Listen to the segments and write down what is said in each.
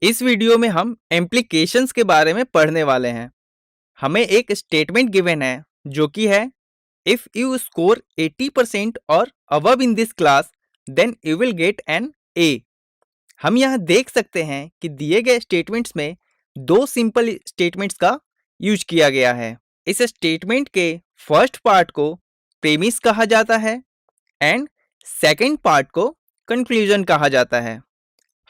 इस वीडियो में हम इम्प्लीकेशंस के बारे में पढ़ने वाले हैं। हमें एक स्टेटमेंट गिवन है जो कि है इफ यू स्कोर 80% और above in this class then you will get an A. हम यहाँ देख सकते हैं कि दिए गए स्टेटमेंट्स में दो सिंपल स्टेटमेंट्स का यूज किया गया है। इस स्टेटमेंट के फर्स्ट पार्ट को प्रेमिस कहा जाता है एंड सेकंड पार्ट को कंक्लूजन कहा जाता है।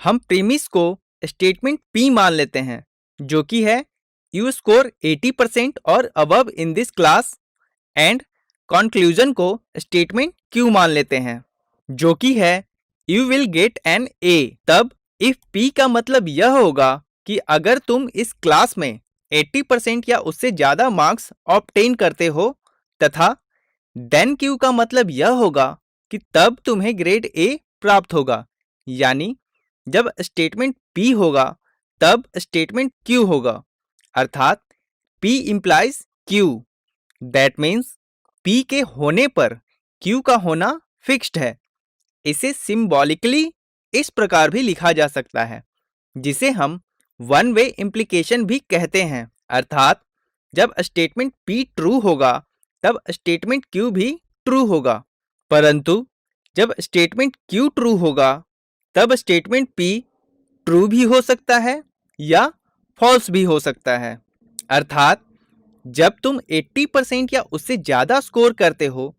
हम प्रीमिस को स्टेटमेंट पी मान लेते हैं जो कि है यू स्कोर 80% और above in this class and conclusion को स्टेटमेंट क्यू मान लेते हैं जो कि है you will get an A. तब इफ पी का मतलब यह होगा कि अगर तुम इस क्लास में 80% या उससे ज़्यादा मार्क्स ऑब्टेन करते हो तथा देन क्यू का मतलब यह होगा कि तब तुम्हें ग्रेड ए प्राप्त होगा। यानी जब स्टेटमेंट पी होगा तब स्टेटमेंट क्यू होगा, अर्थात P implies Q. That means P के होने पर क्यू का होना फिक्स्ड है। इसे सिंबॉलिकली इस प्रकार भी लिखा जा सकता है जिसे हम वन वे इम्प्लीकेशन भी कहते हैं, अर्थात जब स्टेटमेंट पी ट्रू होगा तब स्टेटमेंट क्यू भी ट्रू होगा, परंतु जब स्टेटमेंट क्यू ट्रू होगा तब स्टेटमेंट पी ट्रू भी हो सकता है या फॉल्स भी हो सकता है। अर्थात जब तुम 80% या उससे ज़्यादा स्कोर करते हो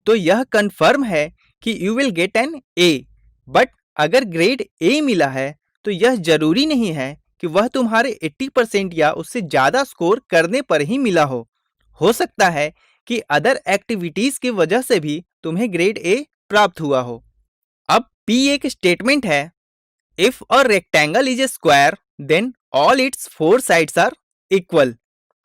तो यह कंफर्म है कि you will get an A, but अगर ग्रेड ए मिला है तो यह जरूरी नहीं है कि वह तुम्हारे 80% या उससे ज़्यादा स्कोर करने पर ही मिला हो सकता है कि अदर एक्टिविटीज़ की वजह से भी तुम्हें ग्रेड ए प्राप्त हुआ हो। अब P एक स्टेटमेंट है if a rectangle is a square then all its four sides are equal.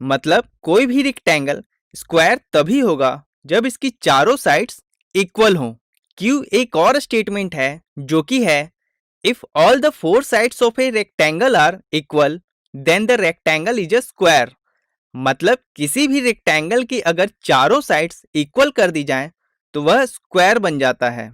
मतलब कोई भी रेक्टेंगल स्क्वायर तभी होगा जब इसकी चारों साइड्स इक्वल हों। Q एक और स्टेटमेंट है जो कि है if all the four sides of a rectangle are equal then the rectangle is a square. मतलब किसी भी रेक्टेंगल की अगर चारों साइड्स इक्वल कर दी जाएं तो वह स्क्वायर बन जाता है।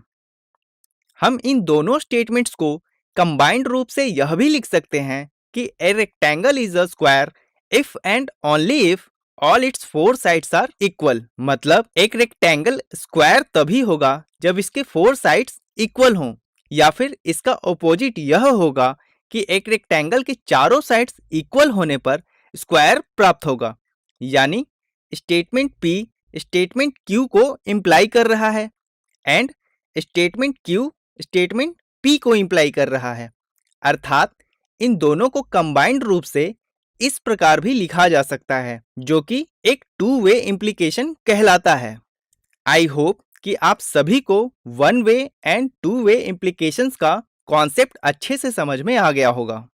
हम इन दोनों स्टेटमेंट्स को कंबाइंड रूप से यह भी लिख सकते हैं कि a rectangle is a square if and only if all its four sides are equal. मतलब एक रेक्टेंगल स्क्वायर तभी होगा जब इसके फोर साइड्स इक्वल हों, या फिर इसका ऑपोजिट यह होगा कि एक रेक्टेंगल के चारों साइड्स इक्वल होने पर स्क्वायर प्राप्त होगा। यानी स्टेटमेंट पी स्टेटमेंट क्यू को इम्प्लाई कर रहा है and statement Q statement P को इम्प्लाई कर रहा है, अर्थात इन दोनों को कंबाइंड रूप से इस प्रकार भी लिखा जा सकता है जो कि एक टू वे इम्प्लीकेशन कहलाता है। आई होप कि आप सभी को one way and two way implications का कॉन्सेप्ट अच्छे से समझ में आ गया होगा।